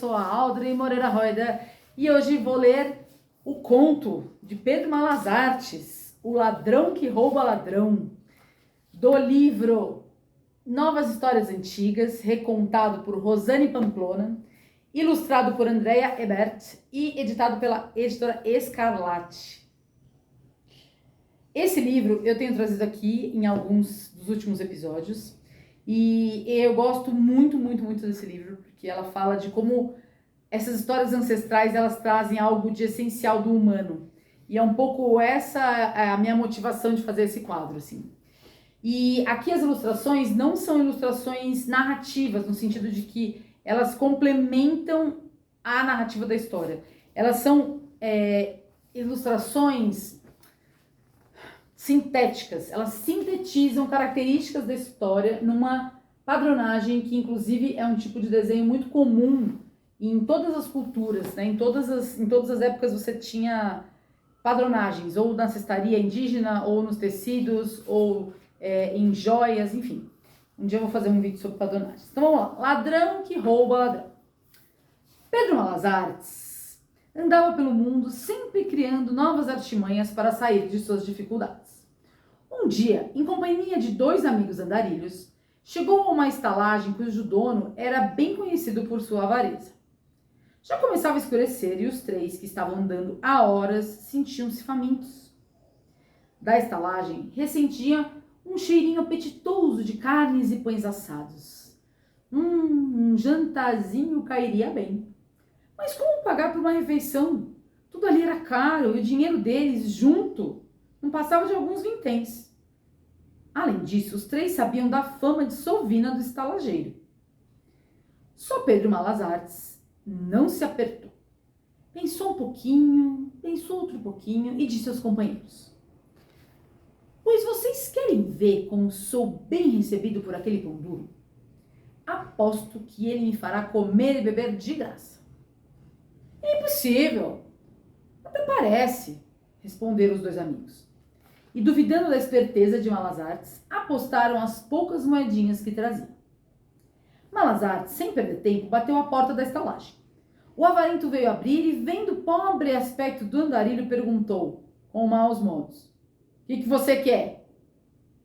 sou a Audrey Moreira Roida e hoje vou ler o conto de Pedro Malas Artes, O Ladrão que Rouba Ladrão, do livro Novas Histórias Antigas, recontado por Rosane Pamplona, ilustrado por Andrea Ebert e editado pela editora Escarlate. Esse livro eu tenho trazido aqui em alguns dos últimos episódios e eu gosto muito desse livro, porque ela fala de como essas histórias ancestrais elas trazem algo de essencial do humano. E é um pouco essa a minha motivação de fazer esse quadro, assim. E aqui as ilustrações não são ilustrações narrativas, no sentido de que elas complementam a narrativa da história. Elas são ilustrações sintéticas, elas sintetizam características da história numa padronagem que, inclusive, é um tipo de desenho muito comum em todas as culturas, né? Em todas as épocas você tinha padronagens, ou na cestaria indígena, ou nos tecidos, ou em joias, enfim. Um dia eu vou fazer um vídeo sobre padronagens. Então vamos lá. Ladrão que rouba ladrão. Pedro Malas Artes andava pelo mundo sempre criando novas artimanhas para sair de suas dificuldades. Um dia, em companhia de dois amigos andarilhos, chegou a uma estalagem cujo dono era bem conhecido por sua avareza. Já começava a escurecer e os três, que estavam andando há horas, sentiam-se famintos. Da estalagem ressentia um cheirinho apetitoso de carnes e pães assados. Um jantarzinho cairia bem. Mas como pagar por uma refeição? Tudo ali era caro e o dinheiro deles, junto, não passava de alguns vinténs. Além disso, os três sabiam da fama de sovina do estalageiro. Só Pedro Malas Artes não se apertou. Pensou um pouquinho, pensou outro pouquinho e disse aos companheiros: "Pois vocês querem ver como sou bem recebido por aquele pão duro? Aposto que ele me fará comer e beber de graça." "É impossível." "Até parece," responderam os dois amigos. E, duvidando da esperteza de Malas Artes, apostaram as poucas moedinhas que traziam. Malas Artes, sem perder tempo, bateu à porta da estalagem. O avarento veio abrir e, vendo o pobre aspecto do andarilho, perguntou, com maus modos: "O que você quer?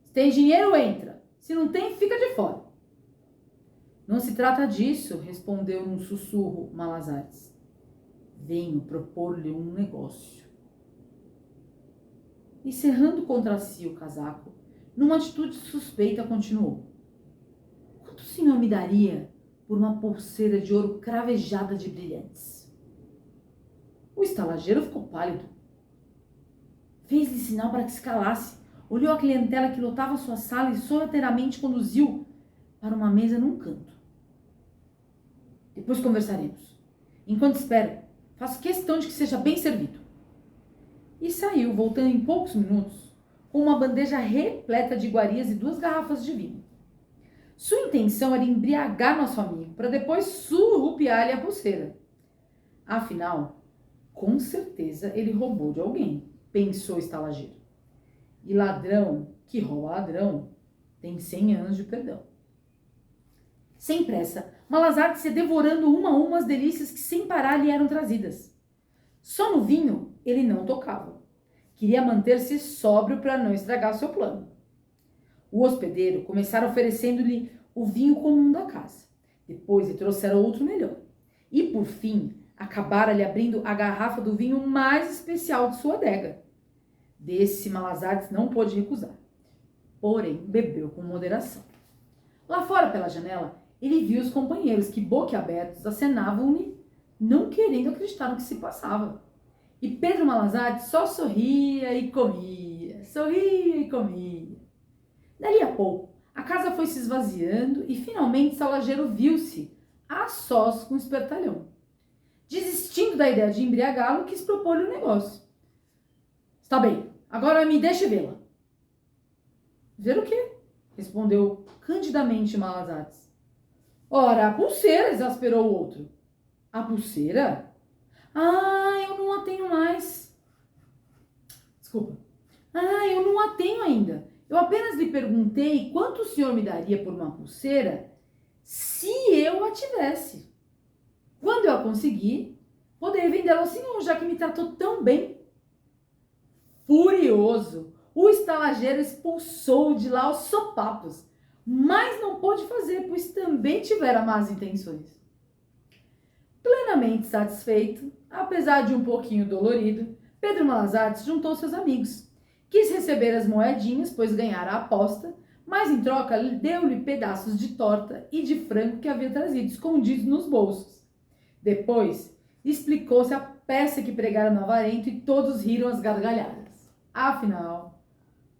Se tem dinheiro, entra. Se não tem, fica de fora." "Não se trata disso," respondeu num sussurro Malas Artes. "Venho propor-lhe um negócio." E, cerrando contra si o casaco, numa atitude suspeita, continuou: "Quanto o senhor me daria por uma pulseira de ouro cravejada de brilhantes?" O estalageiro ficou pálido. Fez-lhe sinal para que se calasse, olhou a clientela que lotava sua sala e sorrateiramente conduziu para uma mesa num canto. "Depois conversaremos. Enquanto espero, faço questão de que seja bem servido." E saiu, voltando em poucos minutos, com uma bandeja repleta de iguarias e 2 garrafas de vinho. Sua intenção era embriagar nosso amigo, para depois surrupiar-lhe a pulseira. Afinal, com certeza ele roubou de alguém, pensou o estalageiro. E ladrão que rouba ladrão tem 100 anos de perdão. Sem pressa, Malas Artes ia devorando uma a uma as delícias que sem parar lhe eram trazidas. Só no vinho ele não tocava. Queria manter-se sóbrio para não estragar seu plano. O hospedeiro começara oferecendo-lhe o vinho comum da casa. Depois lhe trouxeram outro melhor. E, por fim, acabara-lhe abrindo a garrafa do vinho mais especial de sua adega. Desse Malas Artes não pôde recusar. Porém, bebeu com moderação. Lá fora, pela janela, ele viu os companheiros que, boquiabertos, acenavam-lhe, não querendo acreditar no que se passava. E Pedro Malas Artes só sorria e comia, sorria e comia. Dali a pouco, a casa foi se esvaziando e finalmente o estalageiro viu-se a sós com o espertalhão. Desistindo da ideia de embriagá-lo, quis propor-lhe um negócio. "Está bem, agora me deixe vê-la." "Ver o quê?" respondeu candidamente Malas Artes. "Ora, a pulseira," exasperou o outro. "A pulseira? Ah, eu não a tenho mais." "Desculpa." "Ah, eu não a tenho ainda. Eu apenas lhe perguntei quanto o senhor me daria por uma pulseira se eu a tivesse." Quando eu a consegui, poderia vendê-la ao senhor, já que me tratou tão bem. Furioso, o estalageiro expulsou de lá os sopapos, mas não pôde fazer, pois também tivera más intenções. Plenamente satisfeito, apesar de um pouquinho dolorido, Pedro Malas Artes juntou seus amigos. Quis receber as moedinhas, pois ganhara a aposta, mas em troca deu-lhe pedaços de torta e de frango que havia trazido, escondidos nos bolsos. Depois, explicou-se a peça que pregara no avarento e todos riram às gargalhadas. Afinal,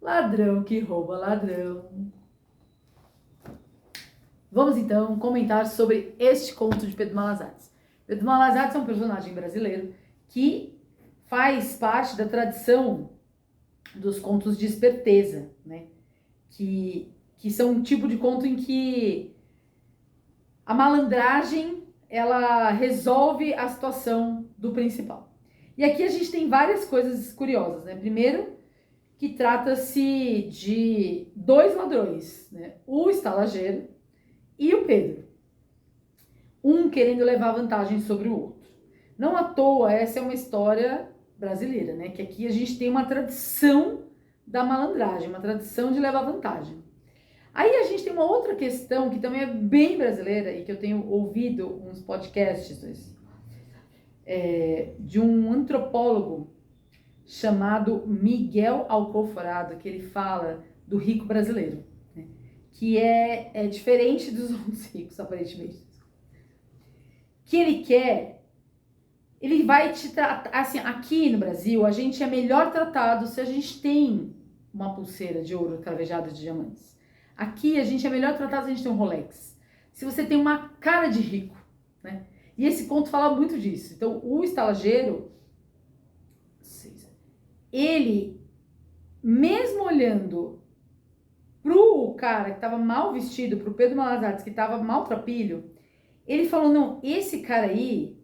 ladrão que rouba ladrão. Vamos então comentar sobre este conto de Pedro Malas Artes. Pedro Malas Artes é um personagem brasileiro que faz parte da tradição dos contos de esperteza, né? Que são um tipo de conto em que a malandragem ela resolve a situação do principal. E aqui a gente tem várias coisas curiosas, né? Primeiro, que trata-se de dois ladrões, né? O estalageiro e o Pedro. Um querendo levar vantagem sobre o outro. Não à toa, essa é uma história brasileira, né? Que aqui a gente tem uma tradição da malandragem, uma tradição de levar vantagem. Aí a gente tem uma outra questão que também é bem brasileira e que eu tenho ouvido uns podcasts de um antropólogo chamado Miguel Alcoforado, que ele fala do rico brasileiro, né? Que é diferente dos outros ricos, aparentemente. Que ele vai te tratar, assim, aqui no Brasil, a gente é melhor tratado se a gente tem uma pulseira de ouro cravejada de diamantes. Aqui a gente é melhor tratado se a gente tem um Rolex. Se você tem uma cara de rico, né? E esse conto fala muito disso. Então, o estalageiro, ele, mesmo olhando pro cara que estava mal vestido, pro Pedro Malas Artes, que estava maltrapilho, ele falou, não, esse cara aí,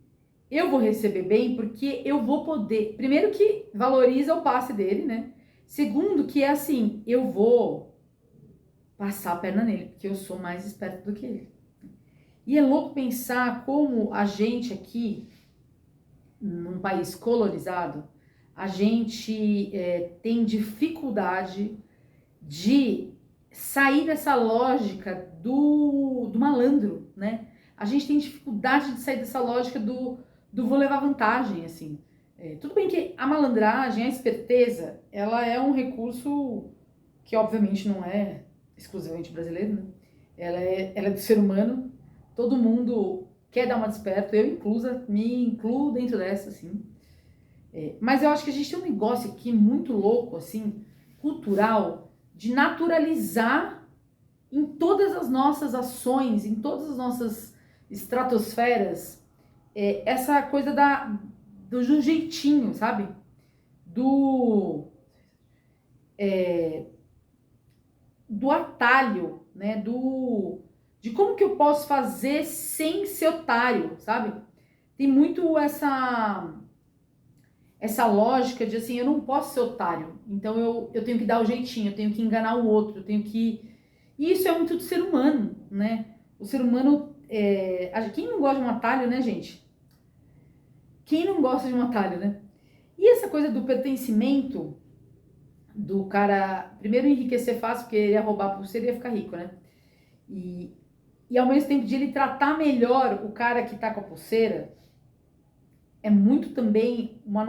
eu vou receber bem porque eu vou poder... Primeiro que valoriza o passe dele, né? Segundo que é assim, eu vou passar a perna nele, porque eu sou mais esperto do que ele. E é louco pensar como a gente aqui, num país colonizado, a gente tem dificuldade de sair dessa lógica do malandro, né? A gente tem dificuldade de sair dessa lógica do vou levar vantagem, assim. Tudo bem que a malandragem, a esperteza, ela é um recurso que obviamente não é exclusivamente brasileiro, né? Ela é do ser humano, todo mundo quer dar uma desperta, eu inclusa, me incluo dentro dessa, assim. Mas eu acho que a gente tem um negócio aqui muito louco, assim, cultural, de naturalizar em todas as nossas ações, em todas as nossas estratosferas, essa coisa do jeitinho, sabe? Do atalho, né? De como que eu posso fazer sem ser otário, sabe? Tem muito essa lógica de assim, eu não posso ser otário, então eu tenho que dar o jeitinho, eu tenho que enganar o outro, eu tenho que... E isso é muito do ser humano, né? O ser humano... Quem não gosta de um atalho, né, gente? Quem não gosta de um atalho, né? E essa coisa do pertencimento, do cara... Primeiro enriquecer fácil, porque ele ia roubar a pulseira e ia ficar rico, né? E ao mesmo tempo de ele tratar melhor o cara que tá com a pulseira, é muito também uma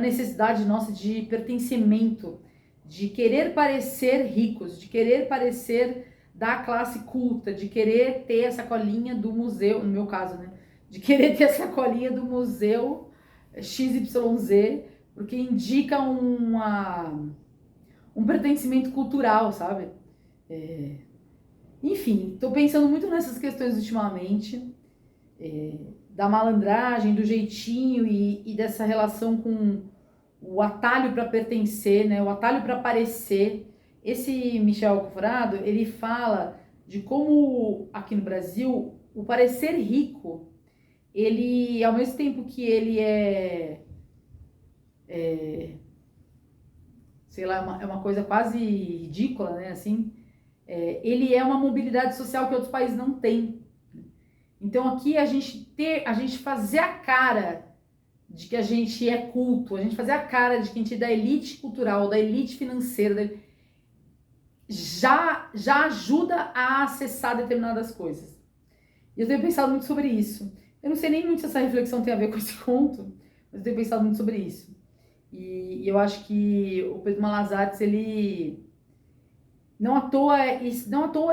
necessidade nossa de pertencimento, de querer parecer ricos, de querer parecer da classe culta, de querer ter a sacolinha do museu, no meu caso, né? De querer ter a sacolinha do museu XYZ, porque indica um pertencimento cultural, sabe? Enfim, tô pensando muito nessas questões ultimamente, da malandragem, do jeitinho e dessa relação com o atalho para pertencer, né? O atalho para parecer. Esse Michel Alcoforado, ele fala de como aqui no Brasil o parecer rico, ele, ao mesmo tempo que ele sei lá, é uma coisa quase ridícula, né? Assim, ele é uma mobilidade social que outros países não têm. Então aqui a gente fazer a cara de que a gente é culto, a gente fazer a cara de que a gente é da elite cultural, da elite financeira, já ajuda a acessar determinadas coisas. E eu tenho pensado muito sobre isso. Eu não sei nem muito se essa reflexão tem a ver com esse conto, mas eu tenho pensado muito sobre isso. E eu acho que o Pedro Malazares, ele... Não à toa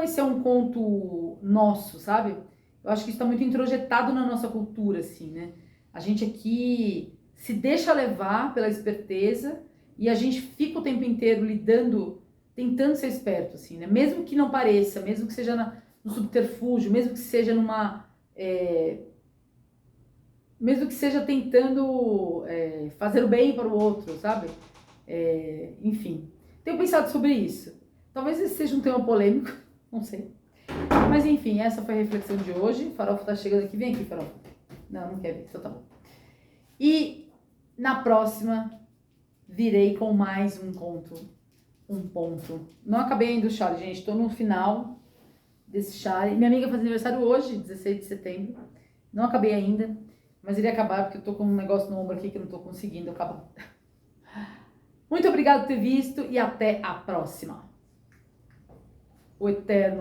esse é um conto nosso, sabe? Eu acho que isso está muito introjetado na nossa cultura, assim, né? A gente aqui se deixa levar pela esperteza e a gente fica o tempo inteiro lidando, tentando ser esperto, assim, né? Mesmo que não pareça, mesmo que seja no subterfúgio, mesmo que seja mesmo que seja tentando fazer o bem para o outro, sabe? Enfim, tenho pensado sobre isso. Talvez esse seja um tema polêmico, não sei. Mas enfim, essa foi a reflexão de hoje. Farofa tá chegando aqui. Vem aqui, Farofa. Não quer vir, então tá bom. E na próxima, virei com mais um conto, um ponto. Não acabei ainda o chale, gente. Tô no final desse chale. Minha amiga faz aniversário hoje, 16 de setembro. Não acabei ainda, mas iria acabar porque eu tô com um negócio no ombro aqui que eu não tô conseguindo acabar. Muito obrigada por ter visto e até a próxima. O eterno